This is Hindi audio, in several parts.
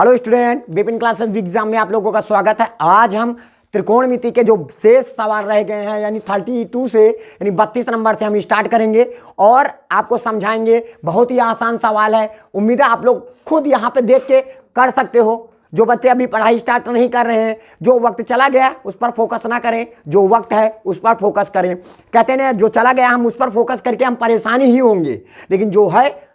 Hello student, Vipin classes exam में आप लोगों का स्वागत है। आज हम त्रिकोणमिति के जो शेष सवाल रह गए हैं यानी 32 से यानी 32 नंबर से हम स्टार्ट करेंगे और आपको समझाएंगे। बहुत ही आसान सवाल है। उम्मीद है आप लोग खुद यहाँ पे देख के कर सकते हो। जो बच्चे अभी पढ़ाई स्टार्ट नहीं कर रहे हैं, जो वक्त चला गया उस पर फोकस ना करें, जो वक्त है उस पर फोकस करें। कहते हैं जो चला गया हम उस पर फोकस करके हम परेशानी ही होंगे, लेकिन जो है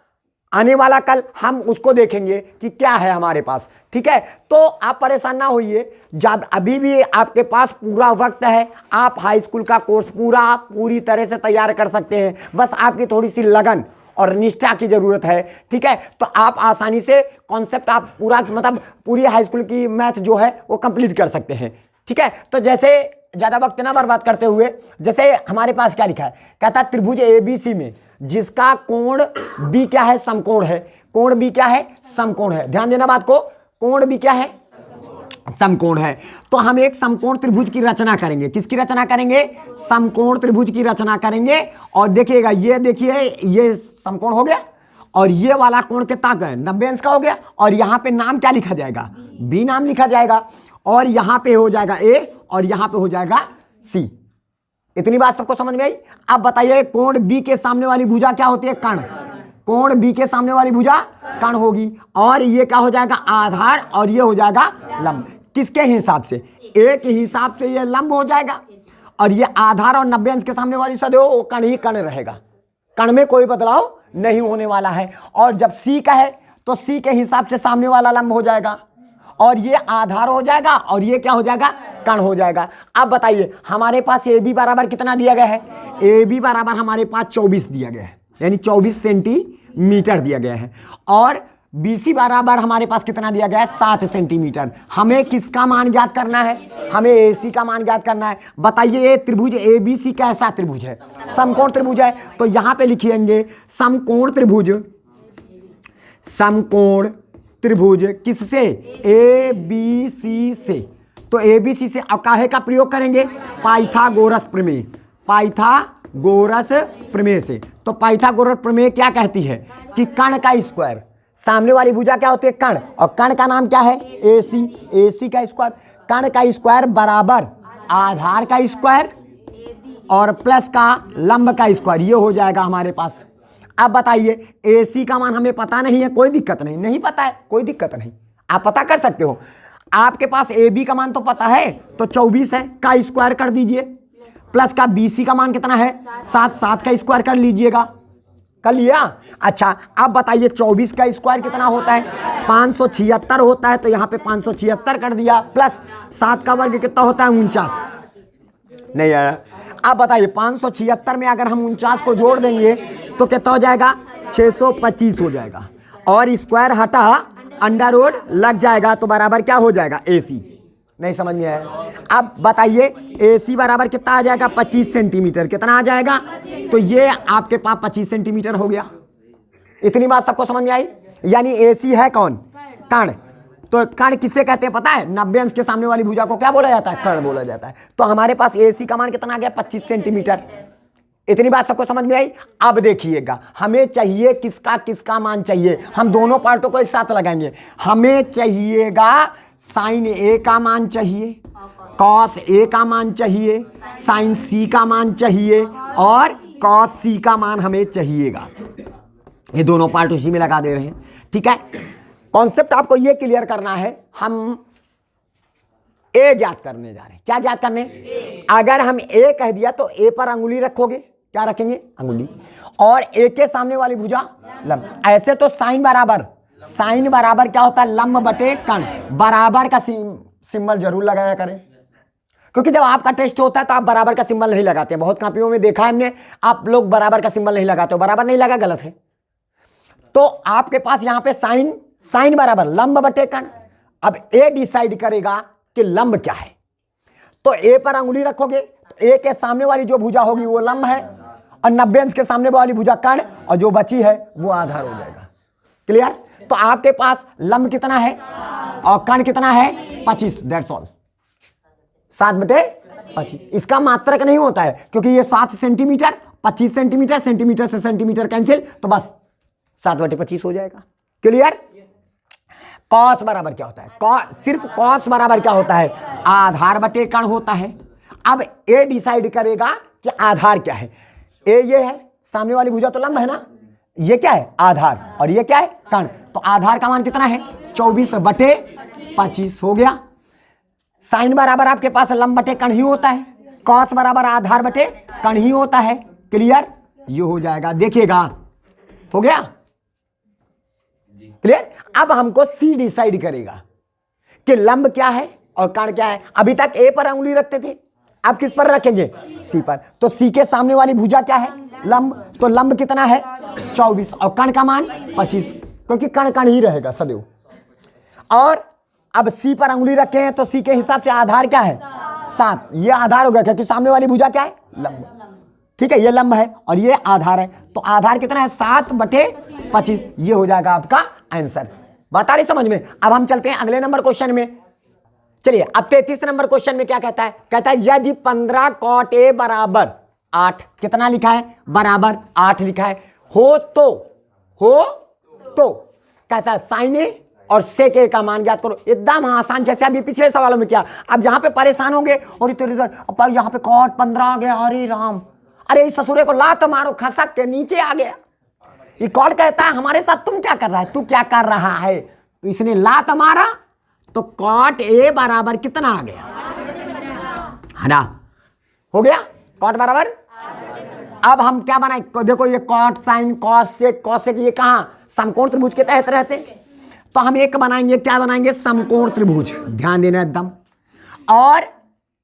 आने वाला कल हम उसको देखेंगे कि क्या है हमारे पास। ठीक है, तो आप परेशान ना होइए। जब अभी भी आपके पास पूरा वक्त है, आप हाई स्कूल का कोर्स पूरी तरह से तैयार कर सकते हैं। बस आपकी थोड़ी सी लगन और निष्ठा की जरूरत है। ठीक है, तो आप आसानी से कॉन्सेप्ट आप पूरा मतलब पूरी हाई स्कूल की मैथ जो है वो कंप्लीट कर सकते हैं। ठीक है, तो जैसे ज़्यादा वक्त ना बर्बाद करते हुए, जैसे हमारे पास क्या लिखा है, कहता है त्रिभुज ABC में जिसका कोण B क्या है, समकोण है। कोण B क्या है, समकोण है। ध्यान देना बात को, कोण B क्या है, समकोण है। तो हम एक समकोण त्रिभुज की रचना करेंगे। किसकी रचना करेंगे, समकोण त्रिभुज की रचना करेंगे। और देखिएगा, ये देखिए ये समकोण हो गया और ये वाला कोण कितना का है, 90 अंश का हो गया। और यहाँ पे नाम क्या लिखा जाएगा, B नाम लिखा जाएगा। और यहाँ पे हो जाएगा A और यहाँ पे हो जाएगा C। इतनी बात सबको समझ में आई। अब बताइए कोण B के सामने वाली भुजा क्या होती है, कर्ण। कोण B के सामने वाली भुजा कर्ण होगी। और ये क्या हो जाएगा, आधार, और ये हो जाएगा लंब। किसके हिसाब से, A के हिसाब से ये लंब हो जाएगा। और ये आधार और 90 अंश के सामने वाली सदैव वो कर्ण ही कर्ण रहेगा। कर्ण में कोई बदलाव नहीं होने वाला है। और जब C का है तो C के हिसाब से सामने वाला लंब हो जाएगा और ये आधार हो जाएगा और ये क्या हो जाएगा, कर्ण हो जाएगा। अब बताइए हमारे पास AB बराबर कितना दिया गया है, AB बराबर हमारे पास 24 दिया गया है, यानी 24 सेंटीमीटर दिया गया है। और BC बराबर हमारे पास कितना दिया गया है, 7 सेंटीमीटर। हमें किसका मान ज्ञात करना है, हमें AC का मान ज्ञात करना है। बताइए ये त्रिभुज ABC कैसा त्रिभुज है, समकोण त्रिभुज है। तो यहाँ पे लिखिएंगे समकोण त्रिभुज, समकोण त्रिभुज किससे, ABC से। तो ABC से अब काहे का प्रयोग करेंगे, पाइथागोरस प्रमेय, पाइथागोरस प्रमेय से। तो पाइथागोरस प्रमेय क्या कहती है कि कर्ण का स्क्वायर, सामने वाली भुजा क्या होती है, कर्ण, और कर्ण का नाम क्या है, AC। AC का स्क्वायर, कर्ण का स्क्वायर बराबर आधार का स्क्वायर और प्लस का लंब का स्क्वायर, ये हो जाएगा हमारे पास। अब बताइए AC का मान हमें पता नहीं है, कोई दिक्कत नहीं, नहीं पता है कोई दिक्कत नहीं, आप पता कर सकते हो। आपके पास AB का मान तो पता है, तो 24 है का स्क्वायर कर दीजिए, प्लस का BC का मान कितना है, 7 का स्क्वायर कर लीजिएगा, कर लिया। अच्छा अब बताइए 24 का स्क्वायर कितना होता है, 576 होता है। तो यहाँ पे 576 कर दिया, प्लस 7 का वर्ग कितना होता है, 49, नहीं आया। अब बताइए 576 में अगर हम 49 को जोड़ देंगे तो कितना हो जाएगा, 625 हो जाएगा। और स्क्वायर हटा अंडर रूट लग जाएगा तो बराबर क्या हो जाएगा, AC। नहीं समझ में आया। अब बताइए AC बराबर कितना आ जाएगा, 25 सेंटीमीटर। कितना आ जाएगा, तो ये आपके पास 25 सेंटीमीटर हो गया। इतनी बात सबको समझ में आई। यानी AC है कौन, कर्ण। तो कर्ण किसे कहते हैं पता है, 90 अंश के सामने वाली भुजा को क्या बोला जाता है, कर्ण बोला जाता है। तो हमारे पास AC का मान कितना आ गया, 25 सेंटीमीटर। इतनी बात सबको समझ में आई। अब देखिएगा हमें चाहिए किसका किसका मान चाहिए, हम दोनों पार्टों को एक साथ लगाएंगे। हमें चाहिएगा साइन A का मान चाहिए, कॉस A का मान चाहिए, साइन C का मान चाहिए और कॉस C का मान हमें चाहिएगा। ये दोनों पार्ट उसी में लगा दे रहे हैं। ठीक है, कॉन्सेप्ट आपको ये क्लियर करना है। हम A ज्ञात करने जा रहे हैं। क्या ज्ञात करने, अगर हम A कह दिया तो A पर अंगुली रखोगे, क्या रखेंगे, अंगुली, और A के सामने वाली भुजा लंब। ऐसे तो साइन बराबर क्या होता है, लंब बटे कर्ण। बराबर का सिंबल जरूर लगाया करें, क्योंकि जब आपका टेस्ट होता है तो आप बराबर का सिंबल नहीं लगाते हैं। बहुत कापियों में देखा है हमने, आप लोग बराबर का सिंबल नहीं लगाते हो। बराबर नहीं लगा, गलत है। तो आपके पास यहां पे साइन बराबर लंब बटे कर्ण। अब A डिसाइड करेगा कि लंब क्या है, तो A पर अंगुली रखोगे तो A के सामने वाली जो भुजा होगी वो लंब है और 90 अंश के सामने वाली भुजा कर्ण, और जो बची है वो आधार हो जाएगा। क्लियर। तो आपके पास लंब कितना है और कर्ण कितना है, 25, दैट्स ऑल, 7/25। इसका मात्रक नहीं होता है क्योंकि ये 7 सेंटीमीटर, 25 सेंटीमीटर, सेंटीमीटर से सेंटीमीटर कैंसिल, तो बस 7/25 हो जाएगा। क्लियर। कॉस बराबर क्या होता है, सिर्फ कॉस बराबर क्या होता है, आधार बटे कण होता है। अब ए डिसाइड करेगा कि आधार क्या है। ए ये है, सामने वाली भुजा तो लंब है ना, ये क्या है आधार, और ये क्या है कण। तो आधार का मान कितना है 24/25 हो गया। साइन बराबर आपके पास लंब बटे कण ही होता है, कॉस बराबर आधार बटे कण ही होता है। क्लियर, ये हो जाएगा, देखिएगा हो गया क्लियर। अब हमको सी डिसाइड करेगा कि लंब क्या है और कण क्या है। अभी तक ए पर उंगली रखते थे, अब किस पर रखेंगे, सी पर। तो सी के सामने वाली भुजा क्या है, लंब। तो लंब कितना है 24 और कण का मान 25, क्योंकि कण कण ही रहेगा सदैव। और अब सी पर उंगली रखे हैं तो सी के हिसाब से आधार क्या है 7। ये आधार हो गया क्योंकि सामने वाली भुजा क्या है लंब। ठीक है, ये लंब है और ये आधार है। तो आधार कितना है 7/25, ये हो जाएगा आपका आंसर। बात आ रही समझ में। अब हम चलते हैं अगले नंबर क्वेश्चन में। चलिए अब 33 नंबर क्वेश्चन में क्या कहता है, कहता है यदि 15 cot A बराबर 8, कितना लिखा है बराबर 8 लिखा है, हो तो कहता है साइन ए और सेक ए का मान ज्ञात करो। एकदम आसान, जैसे अभी पिछले सवालों में किया। अब यहां पे परेशान होंगे और इधर इधर यहां पे cot 15 आ गया, अरे राम, अरे इस ससुरे को लात मारो, खसक के नीचे आ गया। ये कॉड कहता है हमारे साथ तुम क्या कर रहा है, तू क्या कर रहा है। तो इसने लात मारा तो cot A बराबर कितना आ गया, है ना, हो गया cot बराबर। अब हम क्या बनाए, देखो ये cot साइन कॉस सेक ये कहां समकोण त्रिभुज के तहत रहते। तो हम एक बनाएंगे, क्या बनाएंगे, समकोण त्रिभुज। ध्यान देना एकदम। और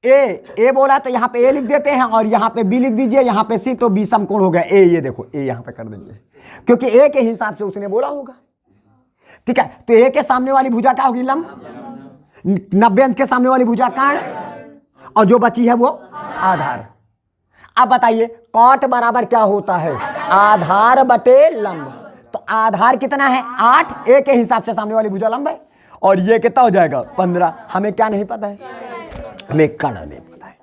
ए बोला तो यहाँ पे ए लिख देते हैं और यहाँ पे बी लिख दीजिए, यहाँ पे सी, तो बी समकोण हो गया। ए ये देखो, ए यहाँ पे कर दीजिए क्योंकि ए के हिसाब से उसने बोला होगा। ठीक है, तो ए के सामने वाली भुजा क्या होगी लंब, 90 अंश के सामने वाली भुजा कण, और जो बची है वो आधार। अब बताइए cot बराबर क्या होता है, आधार बटे लंब। तो आधार कितना है 8, ए के हिसाब से सामने वाली भुजा लंब है, और ये कितना हो जाएगा 15। हमें क्या नहीं पता है, हमें कण नहीं पता है।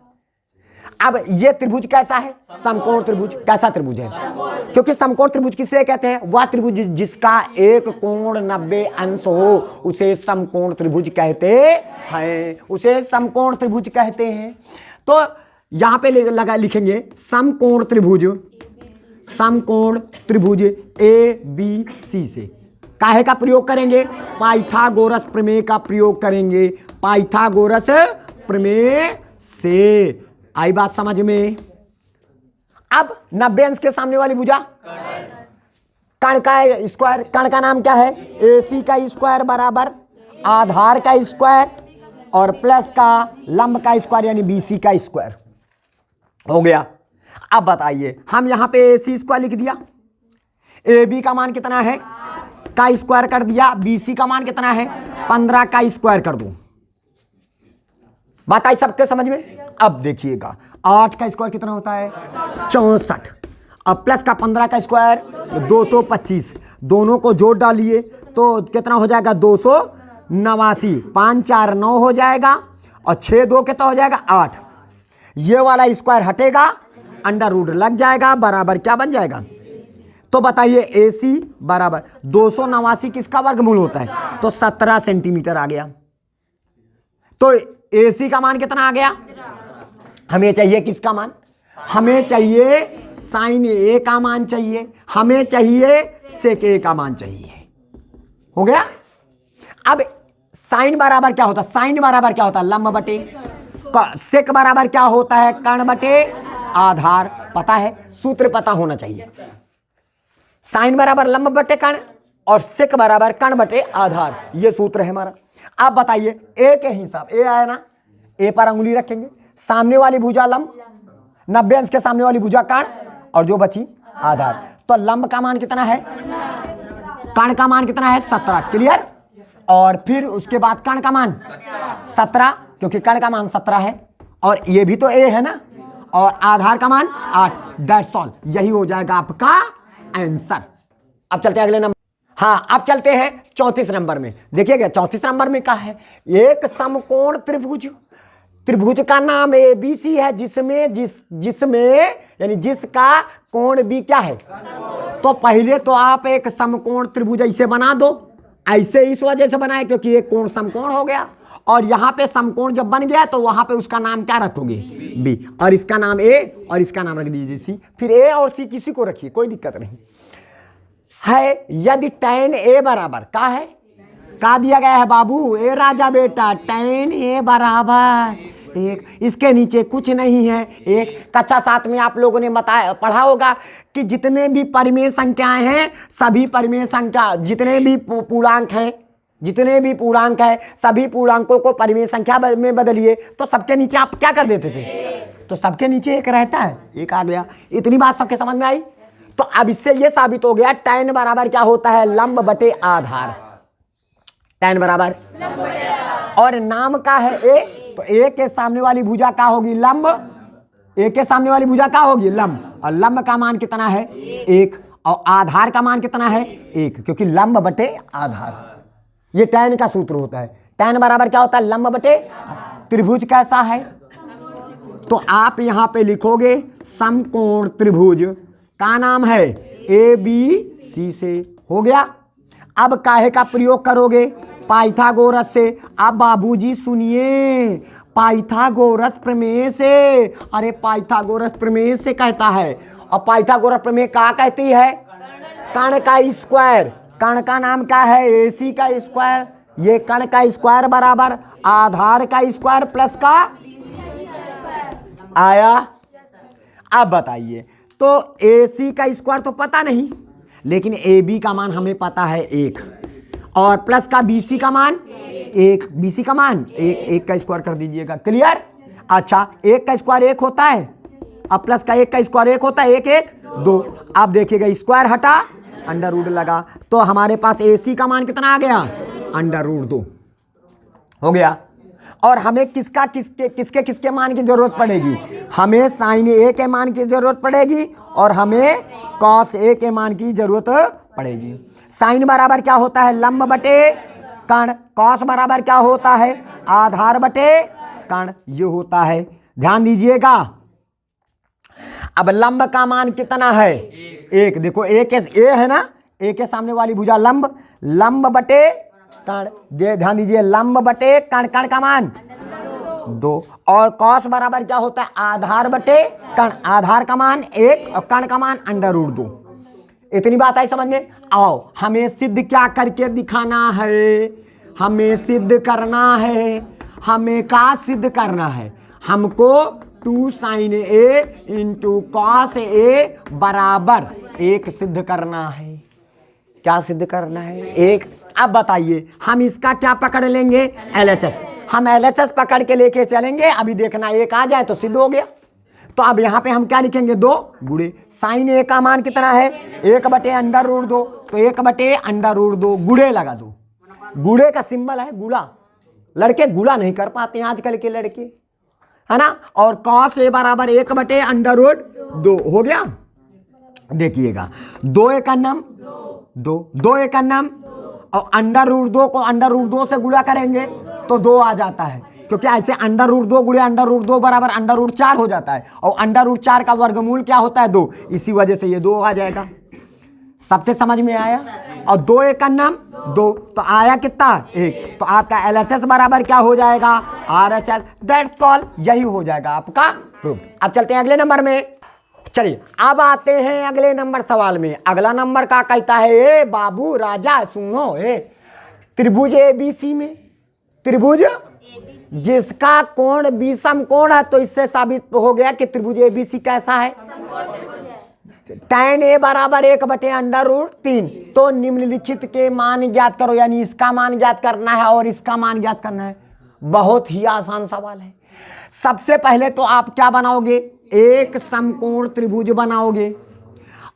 अब ये त्रिभुज कैसा है, समकोण त्रिभुज। कैसा त्रिभुज है, क्योंकि समकोण त्रिभुज किसे कहते हैं, वह त्रिभुज जिसका एक कोण 90 अंश हो उसे समकोण त्रिभुज कहते हैं, उसे समकोण त्रिभुज कहते हैं। तो यहां पे लगा लिखेंगे समकोण त्रिभुज, समकोण त्रिभुज ए बी सी से काहे का प्रयोग करेंगे, पाइथागोरस प्रमेय का प्रयोग करेंगे। पाइथागोरस प्रमेय से आई बात समझ में। अब 90 अंश के सामने वाली भुजा कण का स्क्वायर, कण का नाम क्या है AC का स्क्वायर बराबर आधार का स्क्वायर और प्लस का लंब का स्क्वायर यानी BC का स्क्वायर हो गया। अब बताइए हम यहां पे AC स्क्वायर लिख दिया, AB का मान कितना है का स्क्वायर कर दिया, BC का मान कितना है 15 का स्क्वायर कर दूं। बात आई सबके समझ में। अब देखिएगा 8 का स्क्वायर कितना होता है 64, अब प्लस का 15 का स्क्वायर 225, दोनों को जोड़ डालिए तो कितना हो जाएगा 289, 5 4 9 हो जाएगा और 6 2 कितना हो जाएगा 8। ये वाला स्क्वायर हटेगा, अंडर रूट लग जाएगा, बराबर क्या बन जाएगा। तो बताइए AC बराबर 289 किसका वर्गमूल होता है, तो 17 सेंटीमीटर आ गया। तो AC का मान कितना आ गया, हमें चाहिए किसका मान, हमें चाहिए साइन A का मान चाहिए, हमें चाहिए सेक A का मान चाहिए। हो गया। अब साइन बराबर क्या होता है, साइन बराबर क्या होता है लंब बटे, सेक बराबर क्या होता है कर्ण बटे आधार। पता है, सूत्र पता होना चाहिए। साइन बराबर लंब बटे कर्ण और सेक बराबर कर्ण बटे आधार, ये सूत्र है हमारा। आप बताइए ए के हिसाब, ए आया ना, ए पर अंगुली रखेंगे, सामने वाली भुजा लंब, 90 अंश के सामने वाली भुजा कर्ण और जो बची आधार। तो लंब का मान कितना है, कर्ण का मान कितना है 17, क्लियर। और फिर उसके बाद कर्ण का मान 17, क्योंकि कर्ण का मान 17 है और ये भी तो ए है ना, और आधार का मान 8। दैट्स ऑल, यही हो जाएगा आपका आंसर। अब चलते हैं अगले नंबर। हाँ, अब चलते हैं 34 नंबर में। देखिएगा 34 नंबर में क्या है, एक समकोण त्रिभुज, त्रिभुज का नाम ABC है जिसमें यानी जिसका कोण B क्या है। तो पहले तो आप एक समकोण त्रिभुज ऐसे बना दो, ऐसे इस वजह से बनाए क्योंकि एक कोण समकोण हो गया, और यहां पे समकोण जब बन गया तो वहां पे उसका नाम क्या रखोगे? बी, और इसका नाम ए और इसका नाम रख दीजिए सी। फिर ए और सी किसी को रखिए, कोई दिक्कत नहीं है। यदि tan ए बराबर का है, का दिया गया है बाबू? ए राजा बेटा, tan ए बराबर एक, इसके नीचे कुछ नहीं है एक। कक्षा 7 में आप लोगों ने बताया पढ़ा होगा कि जितने भी परिमेय संख्याएं हैं, सभी परिमेय संख्या, जितने भी पूर्णांक हैं, जितने भी पूर्णांक है, सभी पूर्णांकों को परिमेय संख्या में बदलिए तो सबके नीचे आप क्या कर देते थे? तो सबके नीचे एक रहता है, एक आ गया। इतनी बात सबके समझ में आई? तो अब इससे ये साबित हो गया tan बराबर क्या होता है? लंब बटे आधार। tan बराबर, और नाम का है ए, तो ए के सामने वाली भुजा क्या होगी? लंब। ए के सामने वाली भुजा क्या होगी? लंब। और लंब का मान कितना है? एक। और आधार का मान कितना है? एक, क्योंकि लंब बटे आधार। ये tan का सूत्र होता है। tan बराबर क्या होता है? लंब बटे। त्रिभुज कैसा है? तो आप यहां पे लिखोगे समकोण त्रिभुज का नाम है ABC से। हो गया। अब काहे का प्रयोग करोगे? पाइथागोरस से। अब बाबूजी सुनिए, पाइथागोरस प्रमेय से। अरे पाइथागोरस प्रमेय से कहता है, और पाइथागोरस प्रमेय क्या कहती है? कण का स्क्वायर। कण का नाम क्या है? AC का स्क्वायर। ये कण का स्क्वायर बराबर आधार का स्क्वायर प्लस का आया। अब बताइए, तो AC का स्क्वायर तो पता नहीं, लेकिन AB का मान हमें पता है एक, और प्लस का BC का मान एक। BC का मान एक, एक का स्क्वायर कर दीजिएगा। क्लियर? अच्छा, एक का स्क्वायर एक होता है, अब प्लस का एक का स्क्वायर एक होता है, एक एक दो। अब देखिएगा स्क्वायर हटा, अंडर रूट लगा, तो हमारे पास AC का मान कितना आ गया? अंडर रूट 2 हो गया। और हमें किसका किसके किसके किसके मान की जरूरत पड़ेगी? हमें साइन ए के मान की जरूरत पड़ेगी, और हमें कॉस ए के मान की जरूरत पड़ेगी। साइन बराबर क्या होता है? लंब बटे कण। कॉस बराबर क्या होता है? आधार बटे कण। ये होता है, ध्यान दीजिएगा। अब लंब का मान कितना है? एक। देखो ए है ना, ए के सामने वाली भुजा लंब, लंब बटे कण। ध्यान दीजिए, लंब बटे कण, कण का मान 2। और कॉस बराबर क्या होता है? आधार बटे कण। आधार का मान 1 और कण का मान अंडर रूट 2। इतनी बात आई समझ में? आओ, हमें सिद्ध क्या करके दिखाना है? हमें सिद्ध करना है। हमें क्या सिद्ध करना है? हमको 2 sin A into cos A बराबर 1 सिद्ध करना है। क्या सिद्ध करना है? 1। अब बताइए, हम इसका क्या पकड़ लेंगे? LHS। हम LHS पकड़ के लेके चलेंगे। अभी देखना 1 आ जाए तो सिद्ध हो गया। तो अब यहाँ पे हम क्या लिखेंगे? 2 गुणे साइन ए का मान कितना है? 1 बटे अंडर रूट 2, तो 1 बटे अंडर रूट 2 गुणे लगा दो। गुणे का सिंबल है गुणा। लड़के गुणा नहीं कर पाते हैं आजकल के लड़के, है ना। और कॉस ए बराबर 1 बटे अंडर रूट 2 हो गया। देखिएगा, 2 एकन्नम 2, 2 एकन्नम, और अंडर रूट 2 को अंडर रूट 2 से गुणा करेंगे तो 2 आ जाता है, क्योंकि ऐसे अंडर रूट 2 गुणे अंडर रूट 2 बराबर अंडर रूट 4 हो जाता है, और अंडर रूट 4 का वर्गमूल क्या होता है? 2। इसी वजह से ये 2 आ जाएगा। सबसे समझ में आया? और 2 एकन्नम 2, तो आया कितना? 1। तो आपका LHS बराबर क्या हो जाएगा? RHS। दैट्स ऑल, यही हो जाएगा आपका प्रूफ। अब चलते हैं अगले नंबर में। चलिए, अब आते हैं अगले नंबर सवाल में। अगला नंबर का कहता है, ए बाबू राजा सुनो, त्रिभुज ABC में, त्रिभुज जिसका कोण विषम कोण है, तो इससे साबित हो गया कि त्रिभुज ABC कैसा है? tan A बराबर 1 बटे अंडर रूट 3। तो निम्नलिखित के मान ज्ञात करो, यानी इसका मान ज्ञात करना है और इसका मान ज्ञात करना है। बहुत ही आसान सवाल है। सबसे पहले तो आप क्या बनाओगे? एक समकोण त्रिभुज बनाओगे,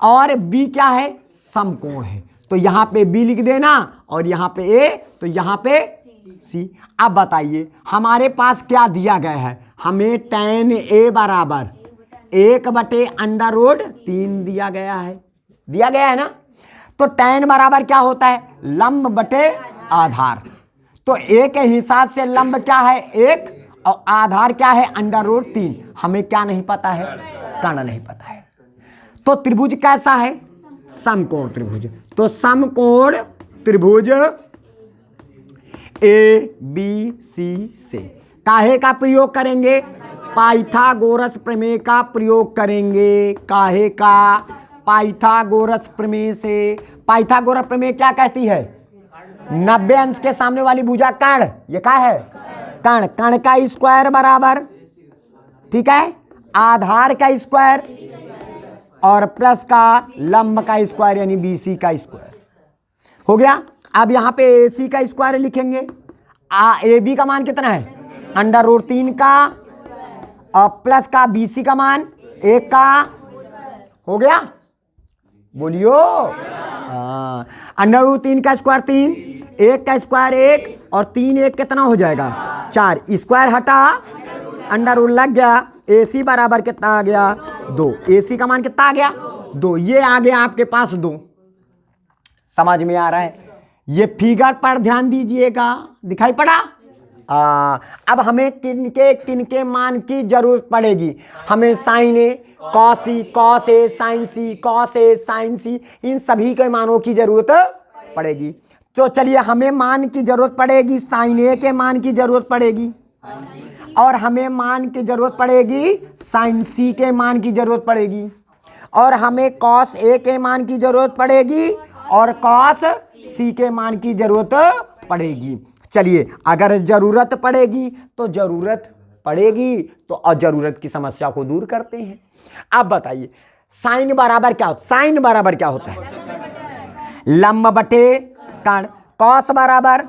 और B क्या है? समकोण है, तो यहां पे B लिख देना, और यहां पे A, तो यहां पे C। अब बताइए, हमारे पास क्या दिया गया है? हमें tan A बराबर 1 बटे अंडर रूट 3 दिया गया है। दिया गया है ना। तो tan बराबर क्या होता है? लंब बटे आधार। तो A के हिसाब से लंब क्या है? 1, और आधार क्या है? Under root 3। हमें क्या नहीं पता है? कर्ण नहीं पता है। तो त्रिभुज कैसा है? समकोण त्रिभुज। तो समकोण त्रिभुज ए बी सी से। काहे का प्रयोग करेंगे? पाइथागोरस प्रमेय का प्रयोग करेंगे। काहे का? पाइथागोरस प्रमेय से। पाइथागोरस प्रमेय क्या कहती है? 90 अंश के सामने वाली भुजा कर्ण, ये क्या है? कर्ण। कर्ण का स्क्वायर बराबर, ठीक है, आधार का स्क्वायर और प्लस का लंब का स्क्वायर यानी बीसी का स्क्वायर। हो गया। अब यहां पे एसी का स्क्वायर लिखेंगे। ए बी का मान कितना है? √3 का और प्लस का बीसी का मान 1 का। हो गया, बोलियो। √3 का स्क्वायर 3, 1 का स्क्वायर 1 और 3 1 कितना हो जाएगा? 4। स्क्वायर हटा, अंडर लग गया। एसी बराबर कितना आ गया? 2। एसी का मान कितना आ गया? 2। ये आ गया आपके पास 2। समझ में आ रहा है? ये फिगर पर ध्यान दीजिएगा, दिखाई पड़ा? अब हमें किनके मान की जरूरत पड़ेगी? हमें sign A, cos E, cos A, sign C, cos A, sign सी, इन सभी के मानों की जरूरत पड़ेगी। तो चलिए, हमें मान की जरूरत पड़ेगी, साइन ए के मान की जरूरत पड़ेगी और हमें मान की जरूरत पड़ेगी, साइन सी के मान की जरूरत पड़ेगी और हमें कॉस ए के मान की जरूरत पड़ेगी और कॉस सी के मान की जरूरत पड़ेगी। चलिए, अगर जरूरत पड़ेगी तो अजरूरत की समस्या को दूर करते हैं। अब बताइए, साइन बराबर क्या होता है? साइन बराबर क्या होता है? लंब बटे कर्ण। कॉस बराबर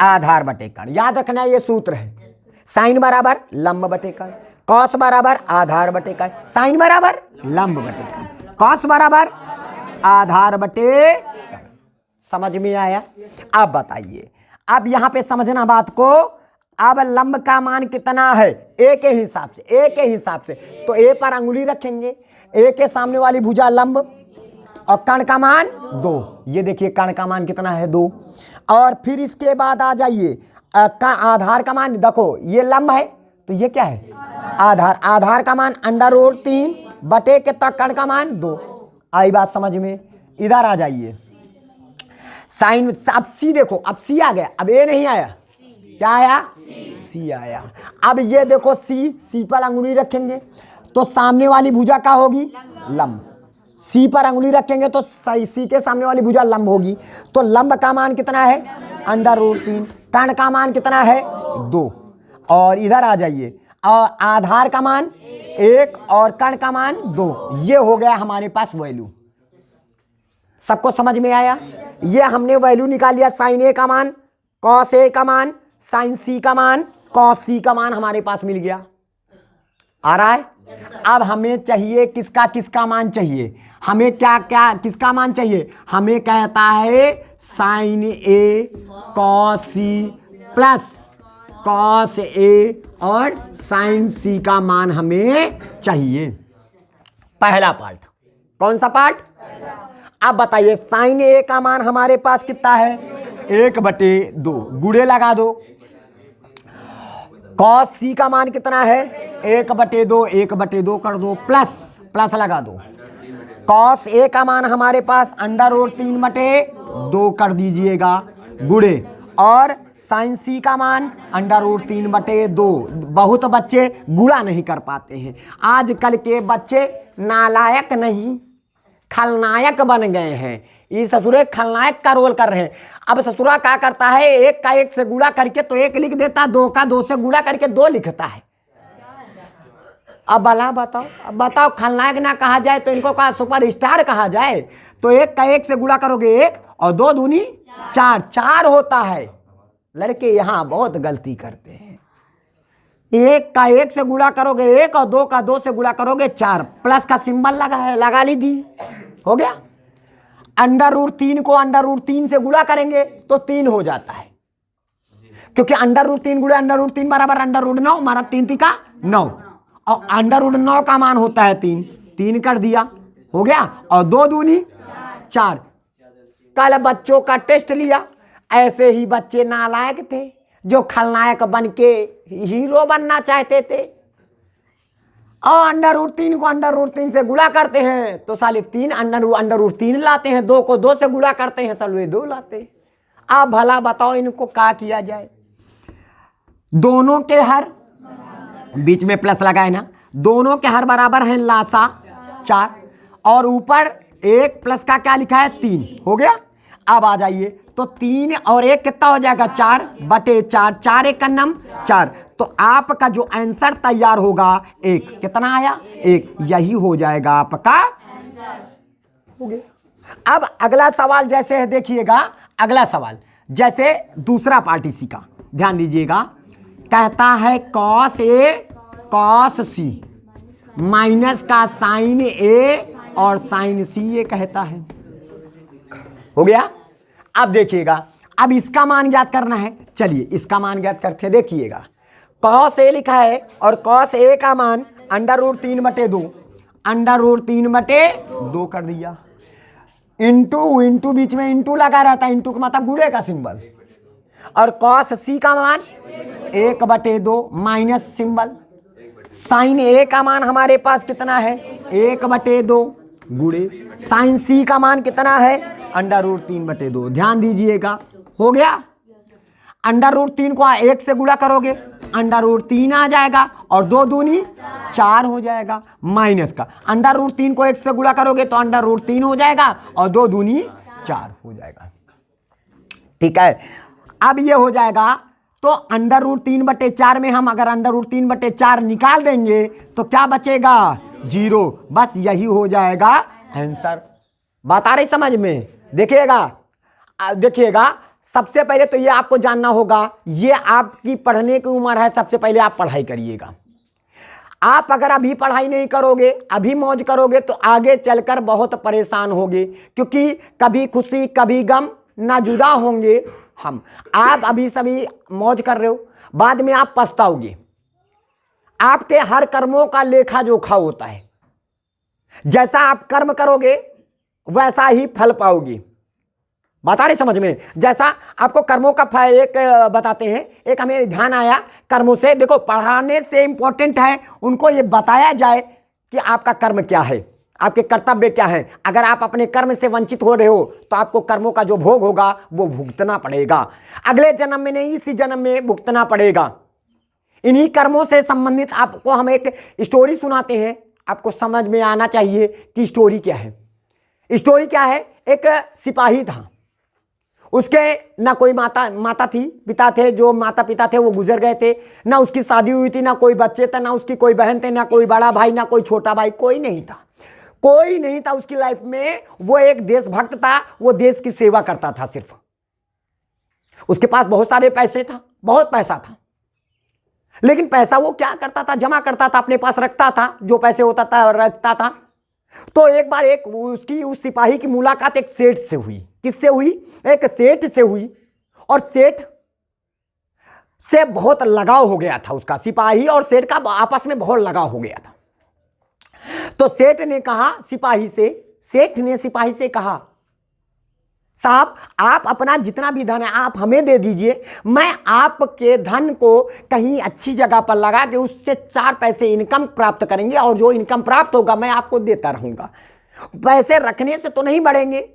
आधार बटे कर्ण। याद रखना, ये सूत्र है। साइन बराबर लंब बटे कर्ण, कॉस बराबर आधार बटे कर्ण, साइन बराबर लंब बटे कर्ण, कॉस बराबर आधार बटे कर्ण। समझ में आया? अब बताइए, अब यहां पे समझना बात को। अब लंब का मान कितना है? ए के हिसाब से, ए के हिसाब से तो ए पर अंगुली रखेंगे। ए के सामने वाली भुजा लंब और कर्ण का मान 2। ये देखिए, कर्ण का मान कितना है? 2। और फिर इसके बाद आ जाइए, आधार का मान देखो, ये लंब है तो ये क्या है? आधार। आधार का मान √3 बटे कितना? कर्ण का मान 2। आई बात समझ में? इधर आ जाइए, साइन। अब सी देखो, अब सी आ गया, अब ए नहीं आया। क्या आया? सी आया। अब ये देखो, सी पर अंगुली रखेंगे तो सामने वाली भुजा क्या होगी? लंब। सी पर अंगुली रखेंगे तो सी के सामने वाली भुजा लंब होगी। तो लंब का मान कितना है? √3। कर्ण का मान कितना है? 2। और इधर आ जाइए, और आधार का मान 1 और कर्ण का मान 2। ये हो गया हमारे पास वैल्यू। सबको समझ में आया? ये हमने वैल्यू निकाल लिया। साइन ए का मान, कॉस ए का मान, साइन सी का मान, कॉस सी का मान हमारे पास मिल गया। आ रहा है? अब हमें चाहिए किसका मान चाहिए? हमें क्या किसका मान चाहिए? हमें कहता है sign A cos C plus cos A और साइन सी का मान हमें चाहिए। पहला पार्ट। कौन सा पार्ट? अब बताइए, साइन ए का मान हमारे पास कितना है? 1/2। गुणे लगा दो। कॉस सी का मान कितना है? 1/2। 1/2 कर दो, प्लस लगा दो। कॉस ए का मान हमारे पास √3/2 कर दीजिएगा, गुणे। और साइन सी का मान √3/2। बहुत बच्चे गुणा नहीं कर पाते हैं। आजकल के बच्चे नालायक नहीं, खलनायक बन गए हैं। ये ससुरे खलनायक का रोल कर रहे हैं। अब ससुरा क्या करता है? 1 का 1 से गुणा करके तो 1 लिख देता, 2 का 2 से गुणा करके 2 लिखता है। अब बताओ, खलनायक ना कहा जाए तो इनको कहा सुपरस्टार कहा जाए? तो 1 का 1 से गुणा करोगे 1 और 2 दूनी 4, 4 होता है। लड़के यहाँ बहुत गलती करते हैं। 1 का 1 से गुणा करोगे 1 और 2 का 2 से गुणा करोगे 4। प्लस का सिंबल लगा है, लगा लीजिए, हो गया। √3 को √3 से गुणा करेंगे तो 3 हो जाता है, क्योंकि √3 गुणे √3 बराबर √9, मारा 3 3 का 9 और √9 का मान होता है 3। 3 कर दिया, हो गया। और 2 दूनी 4। कल बच्चों का टेस्ट लिया, ऐसे ही बच्चे नालायक थे जो खलनायक बन के हीरो बनना चाहते थे। और √3 को √3 से गुणा करते हैं तो साले 3 √3 लाते हैं। 2 को 2 से गुणा करते हैं, साले 2 लाते हैं। आप भला बताओ इनको क्या किया जाए। दोनों के हर, बीच में प्लस लगाए ना, दोनों के हर बराबर हैं लासा 4, और ऊपर 1 प्लस का क्या लिखा है 3, हो गया। अब आ जाइए, तो 3 और 1 कितना हो जाएगा 4/4, 4 1 का नम 4, तो आपका जो आंसर तैयार होगा 1, कितना आया 1, यही हो जाएगा आपका आंसर, हो गया। अब अगला सवाल जैसे है, देखिएगा अगला सवाल जैसे दूसरा पार्ट इसी का ध्यान दीजिएगा, कहता है cos A cos C minus का साइन ए और साइन सी, ये कहता है, हो गया। अब देखिएगा, अब इसका मान ज्ञात करना है, चलिए इसका मान ज्ञात करके देखिएगा। कॉस ए लिखा है और कॉस ए का मान √3/2, √3/2 कर दिया, इंटू बीच में इंटू लगा रहता है, इंटू का मतलब गुणे का सिंबल, और कॉस सी का मान 1/2 माइनस सिंबल, साइन ए का मान हमारे पास कितना है 1/2 गुणे साइन सी का मान कितना है √3/2। ध्यान दीजिएगा, हो गया। √3 को 1 से गुणा करोगे √3 आ जाएगा और 2 दूनी 4 हो जाएगा, माइनस का √3 को 1 से गुणा करोगे तो √3 हो जाएगा और 2 दूनी 4 हो जाएगा, ठीक है। अब ये हो जाएगा, तो √3/4 में हम अगर √3/4 निकाल देंगे तो क्या बचेगा 0, बस यही हो जाएगा आंसर। बात आ रही समझ में? देखिएगा सबसे पहले तो ये आपको जानना होगा, ये आपकी पढ़ने की उम्र है, सबसे पहले आप पढ़ाई करिएगा। आप अगर अभी पढ़ाई नहीं करोगे, अभी मौज करोगे तो आगे चलकर बहुत परेशान होगे, क्योंकि कभी खुशी कभी गम ना जुदा होंगे हम। आप अभी सभी मौज कर रहे हो, बाद में आप पछताओगे। आपके हर कर्मों का लेखा जोखा होता है, जैसा आप कर्म करोगे वैसा ही फल पाओगे। बता रहे समझ में? जैसा आपको कर्मों का फल एक बताते हैं, एक हमें ध्यान आया कर्मों से, देखो पढ़ाने से इंपॉर्टेंट है उनको ये बताया जाए कि आपका कर्म क्या है, आपके कर्तव्य क्या है। अगर आप अपने कर्म से वंचित हो रहे हो तो आपको कर्मों का जो भोग होगा वो भुगतना पड़ेगा, अगले जन्म में नहीं इसी जन्म में भुगतना पड़ेगा। इन्हीं कर्मों से संबंधित आपको हम एक स्टोरी सुनाते हैं, आपको समझ में आना चाहिए कि स्टोरी क्या है। स्टोरी क्या है? एक सिपाही था, उसके ना कोई माता थी, पिता थे, जो माता पिता थे वो गुजर गए थे, ना उसकी शादी हुई थी, ना कोई बच्चे थे, ना उसकी कोई बहन थे, ना कोई बड़ा भाई, ना कोई छोटा भाई, कोई नहीं था, कोई नहीं था उसकी लाइफ में। वो एक देशभक्त था, वो देश की सेवा करता था सिर्फ। उसके पास बहुत सारे पैसे था, बहुत पैसा था, लेकिन पैसा वो क्या करता था, जमा करता था, अपने पास रखता था, जो पैसे होता था रखता था। तो एक बार उस सिपाही की मुलाकात एक सेठ से हुई। किससे हुई? एक सेठ से हुई, और सेठ से बहुत लगाव हो गया था उसका। सिपाही और सेठ का आपस में बहुत लगाव हो गया था। तो सेठ ने सिपाही से कहा, साहब आप अपना जितना भी धन है आप हमें दे दीजिए, मैं आपके धन को कहीं अच्छी जगह पर लगा के उससे 4 पैसे इनकम प्राप्त करेंगे, और जो इनकम प्राप्त होगा मैं आपको देता रहूंगा। पैसे रखने से तो नहीं बढ़ेंगे,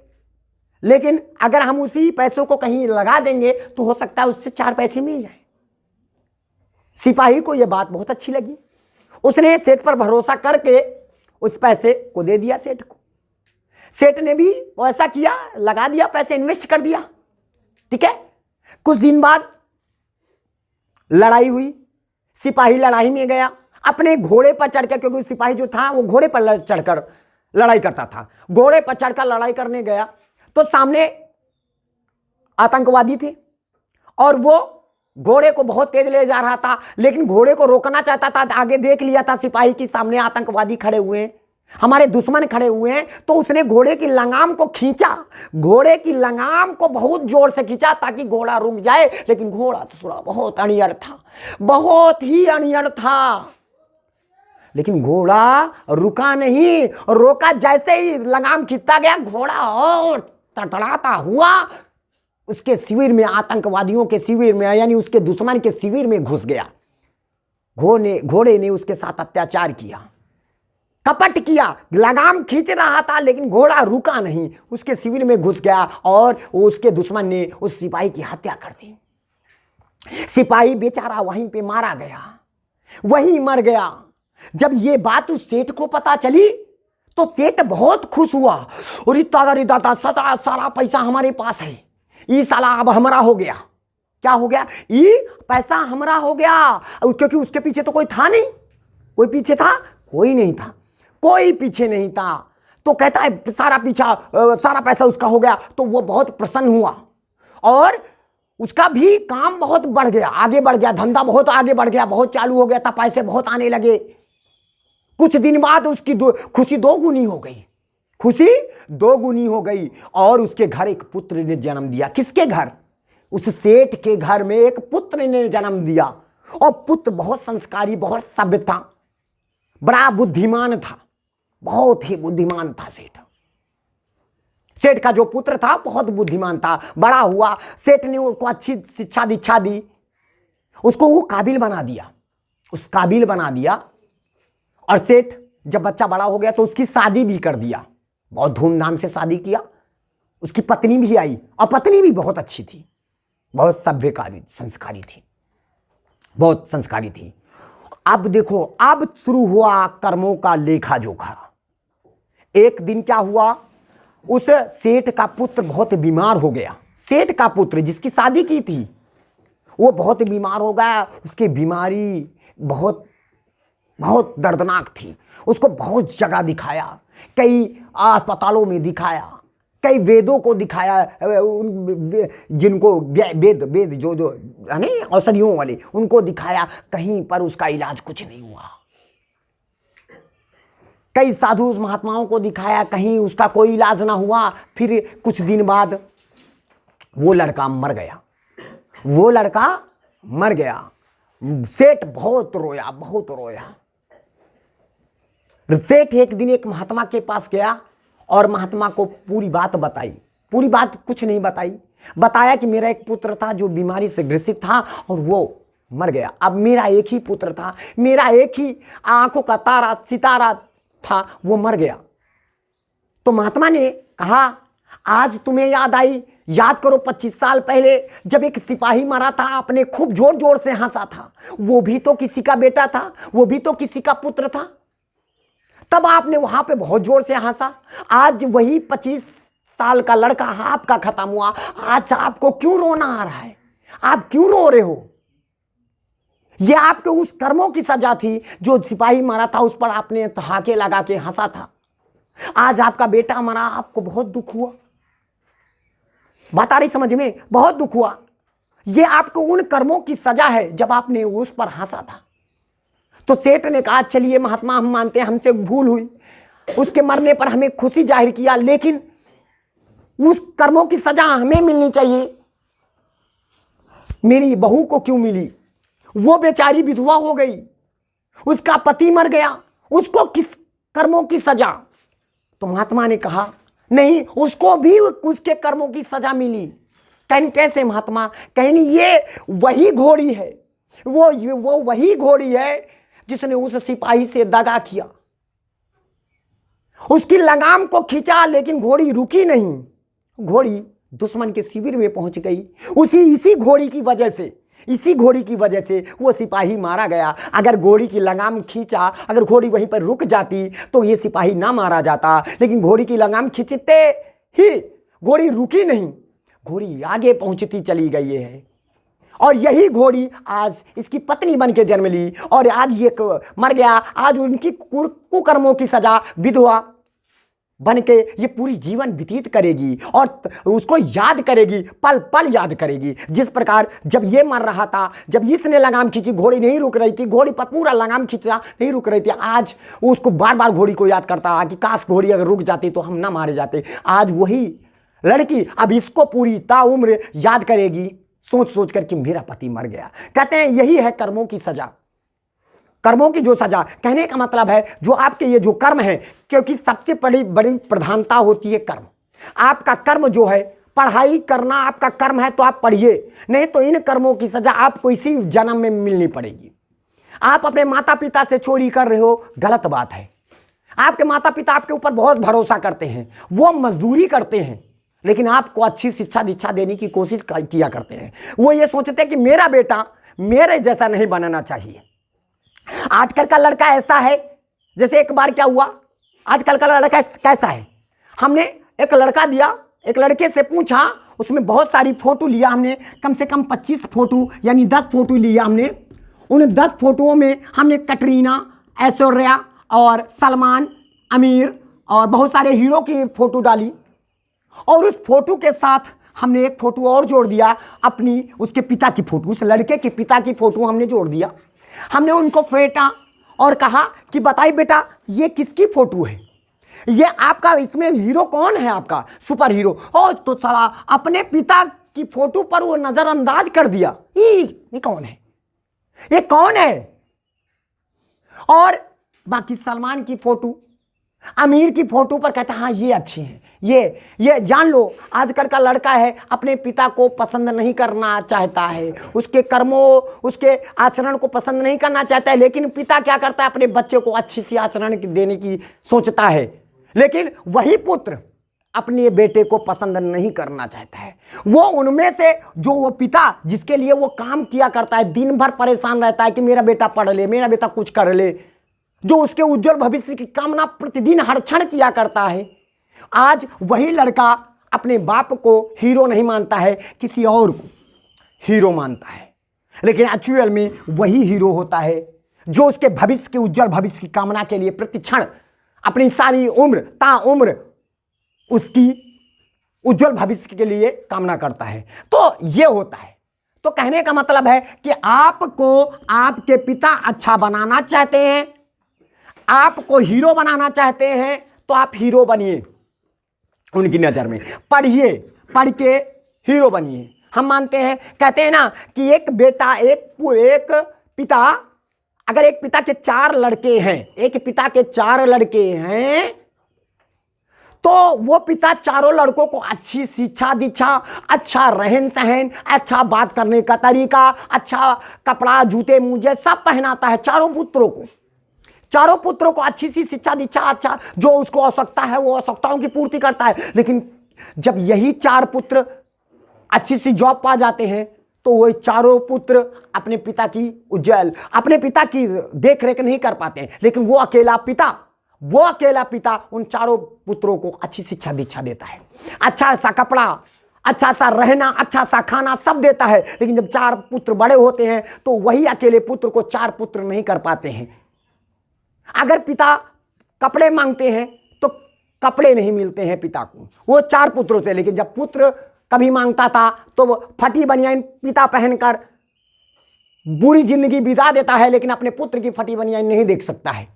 लेकिन अगर हम उसी पैसों को कहीं लगा देंगे तो हो सकता है उससे 4 पैसे मिल जाए। सिपाही को यह बात बहुत अच्छी लगी, उसने सेठ पर भरोसा करके उस पैसे को दे दिया सेठ को। सेठ ने भी वैसा किया, लगा दिया, पैसे इन्वेस्ट कर दिया, ठीक है। कुछ दिन बाद लड़ाई हुई, सिपाही लड़ाई में गया अपने घोड़े पर चढ़कर, क्योंकि सिपाही जो था वो घोड़े पर चढ़कर लड़ाई करता था। घोड़े पर चढ़कर लड़ाई करने गया तो सामने आतंकवादी थे, और वो घोड़े को बहुत तेज ले जा रहा था, लेकिन घोड़े को रोकना चाहता था। आगे देख लिया था सिपाही की सामने आतंकवादी खड़े हुए हैं, हमारे दुश्मन खड़े हुए हैं, तो उसने घोड़े की लगाम को खींचा, घोड़े की लगाम को बहुत जोर से खींचा ताकि घोड़ा रुक जाए, लेकिन घोड़ा थोड़ा बहुत अनियड़ था, बहुत ही अनियड़ था। लेकिन घोड़ा रुका नहीं, रोका जैसे ही लगाम खींचता गया, घोड़ा और तड़तड़ाता हुआ उसके शिविर में, आतंकवादियों के शिविर में, यानी उसके दुश्मन के शिविर में घुस गया। घोड़े ने उसके साथ अत्याचार किया, कपट किया, लगाम खींच रहा था लेकिन घोड़ा रुका नहीं, उसके शिविर में घुस गया और उसके दुश्मन ने उस सिपाही की हत्या कर दी। सिपाही बेचारा वहीं पे मारा गया, वहीं मर गया। जब ये बात उस सेठ को पता चली तो सेठ बहुत खुश हुआ, और दादा सारा पैसा हमारे पास है, ये साला अब हमारा हो गया। क्या हो गया? ये पैसा हमारा हो गया, क्योंकि उसके पीछे तो कोई था नहीं। कोई पीछे था? कोई नहीं था, कोई पीछे नहीं था। तो कहता है सारा पैसा उसका हो गया। तो वो बहुत प्रसन्न हुआ और उसका भी काम बहुत बढ़ गया, आगे बढ़ गया, धंधा बहुत आगे बढ़ गया, बहुत चालू हो गया था, पैसे बहुत आने लगे। कुछ दिन बाद उसकी खुशी दोगुनी हो गई, खुशी दोगुनी हो गई और उसके घर एक पुत्र ने जन्म दिया। किसके घर? उस सेठ के घर में एक पुत्र ने जन्म दिया, और पुत्र बहुत संस्कारी, बहुत सभ्य था, बड़ा बुद्धिमान था, बहुत ही बुद्धिमान था सेठ। सेठ का जो पुत्र था बहुत बुद्धिमान था, बड़ा हुआ, सेठ ने उसको अच्छी शिक्षा दीक्षा दी, उसको वो काबिल बना दिया, उस काबिल बना दिया। और सेठ जब बच्चा बड़ा हो गया तो उसकी शादी भी कर दिया, बहुत धूमधाम से शादी किया। उसकी पत्नी भी आई, और पत्नी भी बहुत अच्छी थी, बहुत सभ्यकारी संस्कारी थी, बहुत संस्कारी थी। अब देखो, अब शुरू हुआ कर्मों का लेखा जोखा। एक दिन क्या हुआ, उस सेठ का पुत्र बहुत बीमार हो गया। सेठ का पुत्र जिसकी शादी की थी वो बहुत बीमार हो गया। उसकी बीमारी बहुत बहुत दर्दनाक थी। उसको बहुत जगह दिखाया, कई अस्पतालों में दिखाया, कई वेदों को दिखाया, जिनको वेद जो है ना औषधियों वाले, उनको दिखाया, कहीं पर उसका इलाज कुछ नहीं हुआ। कई साधु महात्माओं को दिखाया, कहीं उसका कोई इलाज ना हुआ। फिर कुछ दिन बाद वो लड़का मर गया, वो लड़का मर गया। सेठ बहुत रोया, बहुत रोया। सेठ एक दिन एक महात्मा के पास गया और महात्मा को पूरी बात बताई। पूरी बात कुछ नहीं बताई, बताया कि मेरा एक पुत्र था जो बीमारी से ग्रसित था और वो मर गया। अब मेरा एक ही पुत्र था, मेरा एक ही आंखों का तारा सितारा था, वो मर गया। तो महात्मा ने कहा, आज तुम्हें याद आई, याद करो 25 साल पहले जब एक सिपाही मरा था, आपने खूब जोर जोर से हंसा था। वो भी तो किसी का बेटा था, वो भी तो किसी का पुत्र था, तब आपने वहां पे बहुत जोर से हंसा। आज वही 25 साल का लड़का आपका खत्म हुआ, आज आपको क्यों रोना आ रहा है? आप क्यों रो रहे हो? ये आपके उस कर्मों की सजा थी। जो सिपाही मरा था उस पर आपने ठहाके लगा के हंसा था। आज आपका बेटा मरा, आपको बहुत दुख हुआ। बात आ रही समझ में? बहुत दुख हुआ। ये आपको उन कर्मों की सजा है जब आपने उस पर हंसा था। तो सेठ ने कहा, चलिए महात्मा, हम मानते हैं हमसे भूल हुई, उसके मरने पर हमें खुशी जाहिर किया, लेकिन उस कर्मों की सजा हमें मिलनी चाहिए। मेरी बहू को क्यों मिली? वो बेचारी विधवा हो गई, उसका पति मर गया, उसको किस कर्मों की सजा? तो महात्मा ने कहा, नहीं, उसको भी उसके कर्मों की सजा मिली। कहीं कैसे महात्मा? कहीं ये वही घोड़ी है, वो वही घोड़ी है जिसने उस सिपाही से दगा किया। उसकी लगाम को खींचा लेकिन घोड़ी रुकी नहीं, घोड़ी दुश्मन के शिविर में पहुंच गई। इसी घोड़ी की वजह से, इसी घोड़ी की वजह से वो सिपाही मारा गया। अगर घोड़ी की लगाम खींचा, अगर घोड़ी वहीं पर रुक जाती तो ये सिपाही ना मारा जाता, लेकिन घोड़ी की लगाम खींचते ही घोड़ी रुकी नहीं, घोड़ी आगे पहुंचती चली गई है। और यही घोड़ी आज इसकी पत्नी बन के जन्म ली, और आज ये मर गया। आज उनकी कुकर्मों की सजा विधवा बन के ये पूरी जीवन व्यतीत करेगी और उसको याद करेगी, पल पल याद करेगी। जिस प्रकार जब ये मर रहा था, जब इसने लगाम खींची, घोड़ी नहीं रुक रही थी, घोड़ी पर पूरा लगाम खींचा नहीं रुक रही थी, आज उसको बार बार घोड़ी को याद करता रहा कि काश घोड़ी अगर रुक जाती तो हम ना मारे जाते। आज वही लड़की अब इसको पूरी ताउम्र याद करेगी, सोच सोच कर कि मेरा पति मर गया। कहते हैं यही है कर्मों की सजा। कर्मों की जो सजा, कहने का मतलब है जो आपके ये जो कर्म है, क्योंकि सबसे बड़ी प्रधानता होती है कर्म। आपका कर्म जो है, पढ़ाई करना आपका कर्म है तो आप पढ़िए, नहीं तो इन कर्मों की सजा आपको इसी जन्म में मिलनी पड़ेगी। आप अपने माता पिता से चोरी कर रहे हो, गलत बात है। आपके माता पिता आपके ऊपर बहुत भरोसा करते हैं, वो मजदूरी करते हैं, लेकिन आपको अच्छी शिक्षा दीक्षा देने की कोशिश किया करते हैं। वो ये सोचते हैं कि मेरा बेटा मेरे जैसा नहीं बनना चाहिए। आजकल का लड़का ऐसा है, जैसे एक बार क्या हुआ, आजकल का लड़का कैसा है, हमने एक लड़का दिया, एक लड़के से पूछा, उसमें बहुत सारी फोटो लिया हमने, कम से कम 25 फोटो यानी 10 फोटो लिया हमने। उन 10 फोटोओं में हमने कटरीना, ऐश्वर्या और सलमान, आमिर और बहुत सारे हीरो की फोटो डाली, और उस फोटो के साथ हमने एक फोटो और जोड़ दिया, अपनी उसके पिता की फोटो, उस लड़के के पिता की फोटो हमने जोड़ दिया। हमने उनको फेंटा और कहा कि बताइए बेटा ये किसकी फोटो है, ये आपका इसमें हीरो कौन है, आपका सुपर हीरो। और तो साला अपने पिता की फोटो पर वो नजरअंदाज कर दिया, ये कौन है, ये कौन है। और बाकी सलमान की फोटो, आमिर की फोटो पर कहता है हाँ ये अच्छे हैं, ये जान लो आजकल का लड़का है अपने पिता को पसंद नहीं करना चाहता है, उसके कर्मों उसके आचरण को पसंद नहीं करना चाहता है, लेकिन पिता क्या करता है, अपने बच्चे को अच्छी सी आचरण देने की सोचता है, लेकिन वही पुत्र अपने बेटे को पसंद नहीं करना चाहता है। वो उनमें से जो वो पिता जिसके लिए वो काम किया करता है, दिन भर परेशान रहता है कि मेरा बेटा पढ़ ले, मेरा बेटा कुछ कर ले, जो उसके उज्जवल भविष्य की कामना प्रतिदिन हर क्षण किया करता है, आज वही लड़का अपने बाप को हीरो नहीं मानता है, किसी और को हीरो मानता है। लेकिन एक्चुअल में वही हीरो होता है जो उसके भविष्य के उज्जवल भविष्य की कामना के लिए प्रति क्षण अपनी सारी उम्र ताउम्र उसकी उज्जवल भविष्य के लिए कामना करता है। तो ये होता है। तो कहने का मतलब है कि आपको आपके पिता अच्छा बनाना चाहते हैं, आपको हीरो बनाना चाहते हैं, तो आप हीरो बनिए उनकी नजर में, पढ़िए, पढ़ के हीरो बनिए। हम मानते हैं, कहते हैं ना कि एक बेटा एक पिता, अगर एक पिता के 4 लड़के हैं, एक पिता के 4 लड़के हैं, तो वो पिता चारों लड़कों को अच्छी शिक्षा दीक्षा, अच्छा रहन सहन, अच्छा बात करने का तरीका, अच्छा कपड़ा जूते मूजे सब पहनाता है चारों पुत्रों को अच्छी सी शिक्षा दीक्षा, अच्छा जो उसको आवश्यकता है वो आवश्यकताओं की पूर्ति करता है। लेकिन जब यही 4 पुत्र अच्छी सी जॉब पा जाते हैं, तो वो चारों पुत्र अपने पिता की देख रेख नहीं कर पाते हैं, लेकिन वो अकेला पिता उन चारों पुत्रों को अच्छी शिक्षा दीक्षा देता है, अच्छा सा कपड़ा, अच्छा सा रहना, अच्छा सा खाना सब देता है। लेकिन जब 4 पुत्र बड़े होते हैं तो वही अकेले पुत्र को 4 पुत्र नहीं कर पाते हैं। अगर पिता कपड़े मांगते हैं तो कपड़े नहीं मिलते हैं पिता को, वो 4 पुत्रों से। लेकिन जब पुत्र कभी मांगता था तो वो फटी बनियान पिता पहनकर बुरी जिंदगी बिता देता है, लेकिन अपने पुत्र की फटी बनियान नहीं देख सकता है।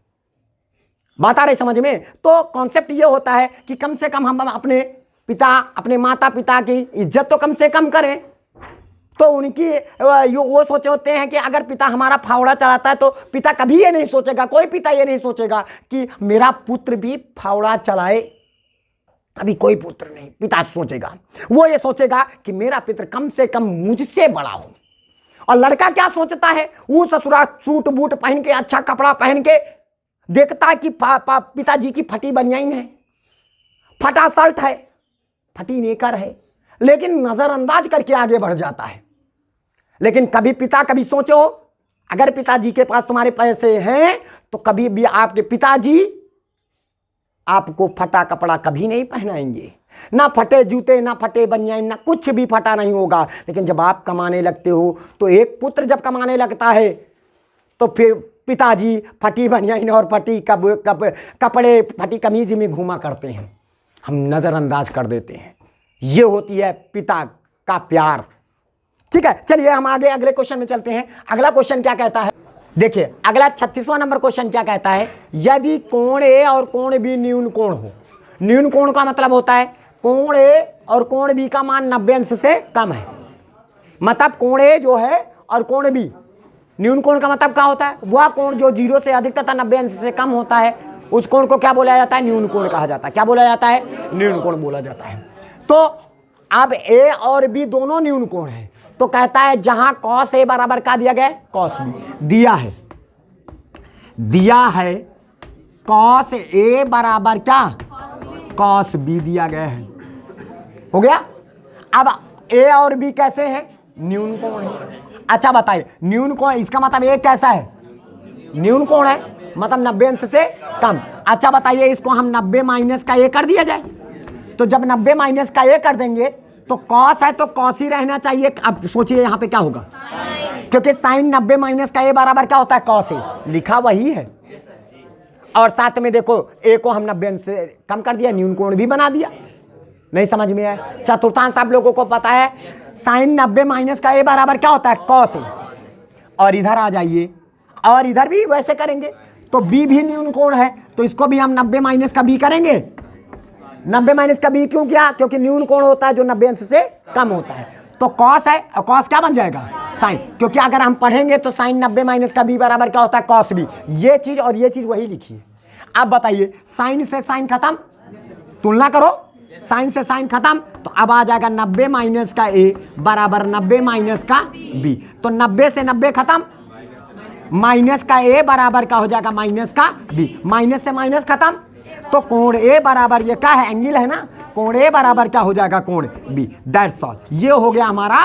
बात आ रही समझ में? तो कॉन्सेप्ट ये होता है कि कम से कम हम अपने माता पिता की इज्जत तो कम से कम करें। तो उनकी वो सोचे होते हैं कि अगर पिता हमारा फावड़ा चलाता है तो पिता कभी ये नहीं सोचेगा, कोई पिता ये नहीं सोचेगा कि मेरा पुत्र भी फावड़ा चलाए, कभी कोई पुत्र नहीं पिता सोचेगा। वो ये सोचेगा कि मेरा पुत्र कम से कम मुझसे बड़ा हो। और लड़का क्या सोचता है, वो ससुराल सूट बूट पहन के, अच्छा कपड़ा पहन के देखता है कि पिताजी की फटी बनियान है, फटा शर्ट है, फटी नेकर है, लेकिन नजरअंदाज करके आगे बढ़ जाता है। लेकिन कभी सोचो, अगर पिताजी के पास तुम्हारे पैसे हैं तो कभी भी आपके पिताजी आपको फटा कपड़ा कभी नहीं पहनाएंगे, ना फटे जूते, ना फटे बनियान, ना कुछ भी फटा नहीं होगा। लेकिन जब आप कमाने लगते हो, तो एक पुत्र जब कमाने लगता है तो फिर पिताजी फटी बनियान और फटी कपड़े, फटी कमीज में घूमा करते हैं, हम नज़रअंदाज कर देते हैं। ये होती है पिता का प्यार। ठीक है, चलिए हम आगे अगले क्वेश्चन में चलते हैं। अगला क्वेश्चन क्या कहता है, देखिए अगला 36वां नंबर क्वेश्चन क्या कहता है, यदि कोण ए और कोण बी न्यून कोण हो। न्यून कोण का मतलब होता है कोण ए और कोण बी का मान 90 अंश से कम है। मतलब कोण ए जो है और कोण बी, न्यून कोण का मतलब क्या होता है, वह कोण जो 0 से अधिक तथा 90 अंश से कम होता है, उस कोण को क्या बोला जाता है, न्यून कोण कहा जाता है। क्या बोला जाता है, न्यून कोण बोला जाता है। तो अब ए और बी दोनों न्यून कोण है, तो कहता है जहां कॉस ए बराबर का दिया गया, कॉस बी दिया है कॉस ए बराबर क्या, कॉस बी दिया गया है। हो गया। अब ए और बी कैसे हैं, न्यून कोण है। अच्छा बताइए, न्यून कोण, इसका मतलब ए कैसा है, न्यून कोण है, मतलब 90 अंश से कम। अच्छा बताइए, इसको हम 90 माइनस का ए कर दिया जाए, तो जब 90 माइनस का ए कर देंगे तो कॉस है तो कॉस ही रहना चाहिए। अब सोचिए यहाँ पे क्या होगा, क्योंकि साइन 90 माइनस का ए बराबर क्या होता है, कॉस ए, लिखा वही है। और साथ में देखो ए को हम 90 अंश से कम कर दिया, न्यून कोण भी बना दिया। नहीं समझ में आया? चतुर्थांश आप लोगों को पता है, साइन 90 माइनस का ए बराबर क्या होता है, कॉस ए। और इधर आ जाइए, और इधर भी वैसे करेंगे, तो बी भी न्यून कोण है, तो इसको भी हम 90 माइनस का बी करेंगे। 90 माइनस का बी क्यों किया, क्योंकि न्यून कोण होता है जो 90 अंश से कम होता है। तो कॉस है, और कॉस क्या बन जाएगा, साइन, क्योंकि अगर हम पढ़ेंगे तो साइन 90 माइनस का बी बराबर क्या होता है, कॉस बी। ये चीज और ये चीज वही लिखी है। अब बताइए, साइन से साइन खत्म, तुलना करो, साइन से साइन खत्म, तो अब आ जाएगा 90 माइनस का ए बराबर 90 माइनस का बी। तो 90 से 90 खत्म, माइनस का ए बराबर का हो जाएगा माइनस का बी, माइनस से माइनस खत्म, तो कोण ए बराबर, ये क्या है, एंगल है ना, कोण ए बराबर क्या हो जाएगा, कोण बी। दैट्स ऑल, ये हो गया हमारा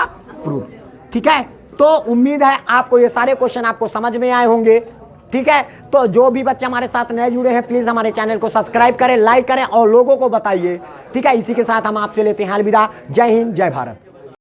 प्रूफ। ठीक है, तो उम्मीद है आपको ये सारे क्वेश्चन आपको समझ में आए होंगे। ठीक है, तो जो भी बच्चे हमारे साथ नए जुड़े हैं प्लीज हमारे चैनल को सब्सक्राइब करें, लाइक करें और लोगों को बताइए। ठीक है, इसी के साथ हम आपसे लेते हैं अलविदा। जय हिंद, जय भारत।